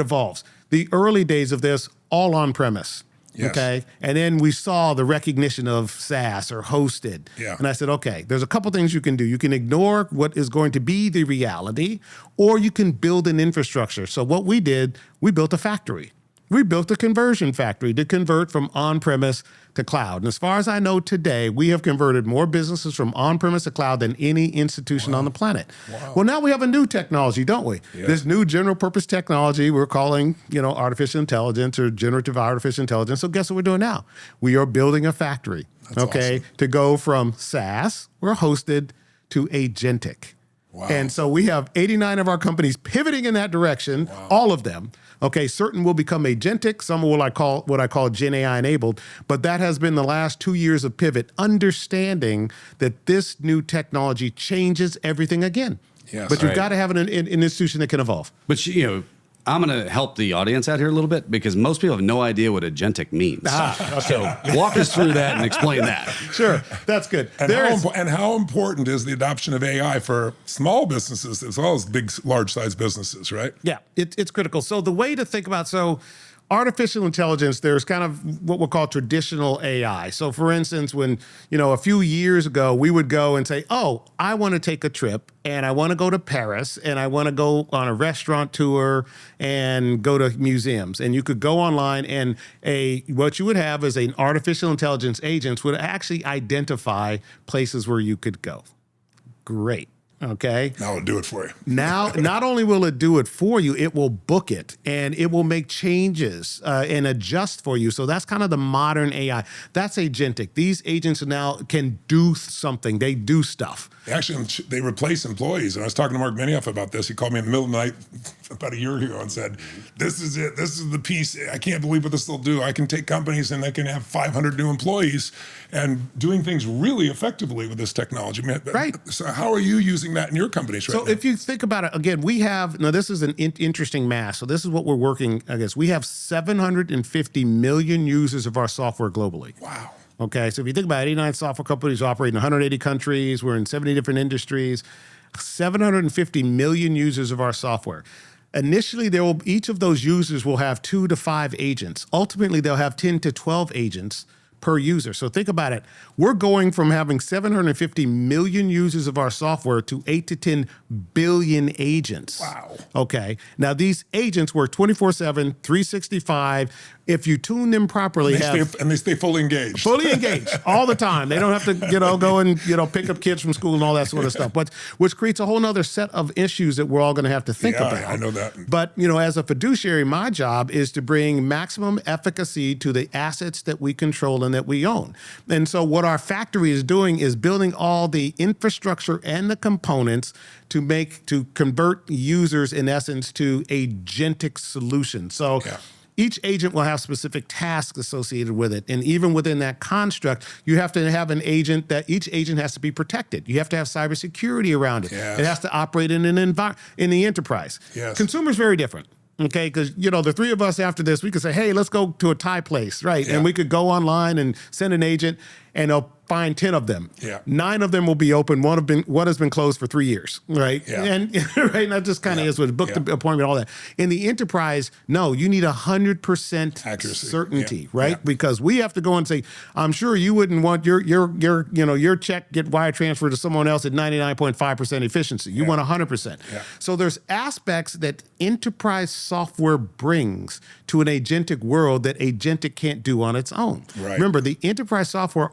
evolves. The early days of this, all on premise. Yes. Okay. And then we saw the recognition of SaaS or hosted. Yeah. And I said, okay, there's a couple things you can do. You can ignore what is going to be the reality, or you can build an infrastructure. So what we did, we built a factory. We built a conversion factory to convert from on-premise to cloud. And as far as I know today, we have converted more businesses from on-premise to cloud than any institution on the planet. Wow. Well, now we have a new technology, don't we? Yeah. This new general purpose technology we're calling, artificial intelligence or generative artificial intelligence. So guess what we're doing now? We are building a factory, That's awesome. to go from SaaS, we're hosted, to agentic. Wow. And so we have 89 of our companies pivoting in that direction, all of them. Okay, certain will become agentic, some will what I call Gen AI enabled, but that has been the last 2 years of pivot, understanding that this new technology changes everything again. Yes. But you've Right. got to have an institution that can evolve. But I'm going to help the audience out here a little bit because most people have no idea what agentic means. So walk us through that and explain that. Sure, that's good. And how important is the adoption of AI for small businesses as well as big, large-sized businesses, right? Yeah, it's critical. So the way to think about, artificial intelligence, there's kind of what we'll call traditional AI. So for instance, when, a few years ago, we would go and say, oh, I want to take a trip and I want to go to Paris and I want to go on a restaurant tour and go to museums. And you could go online and what you would have is an artificial intelligence agent would actually identify places where you could go. Great. Okay. Now it'll do it for you. Now, not only will it do it for you, it will book it and it will make changes and adjust for you. So that's kind of the modern AI. That's agentic. These agents now can do something. They do stuff. They replace employees. And I was talking to Mark Benioff about this. He called me in the middle of the night about a year ago and said, this is it. This is the piece. I can't believe what this will do. I can take companies and they can have 500 new employees and doing things really effectively with this technology. Right. So how are you using that in your companies right now? So if you think about it, again, this is an interesting math. So this is what we're working against. We have 750 million users of our software globally. Wow. Okay, so if you think about it, 89 software companies operate in 180 countries. We're in 70 different industries. 750 million users of our software. Initially, each of those users will have 2 to 5 agents. Ultimately, they'll have 10 to 12 agents per user. So think about it. We're going from having 750 million users of our software to 8 to 10 billion agents. Wow. Okay. Now, these agents work 24/7, 365. If you tune them properly, they stay fully engaged. Fully engaged all the time. They don't have to, go and, pick up kids from school and all that sort of stuff. But which creates a whole nother set of issues that we're all going to have to think about. I know that. But, as a fiduciary, my job is to bring maximum efficacy to the assets that we control and that we own. And so what our factory is doing is building all the infrastructure and the components to convert users, in essence, to agentic solutions. So each agent will have specific tasks associated with it. And even within that construct, you have to have an agent that each agent has to be protected. You have to have cybersecurity around it. Yes. It has to operate in an in the enterprise. Yes. Consumer's very different. Okay, because, the three of us after this, we could say, hey, let's go to a Thai place, right? Yeah. And we could go online and send an agent and they'll find 10 of them. Yeah. 9 of them will be open. One has been closed for 3 years, right? Yeah. And right, that just kind of is what booked the appointment, all that. In the enterprise, no, you need 100% accuracy, certainty, right? Because we have to go and say, I'm sure you wouldn't want your check get wire transferred to someone else at 99.5% efficiency. You want 100%. Yeah. So there's aspects that enterprise software brings to an agentic world that agentic can't do on its own. Right. Remember, the enterprise software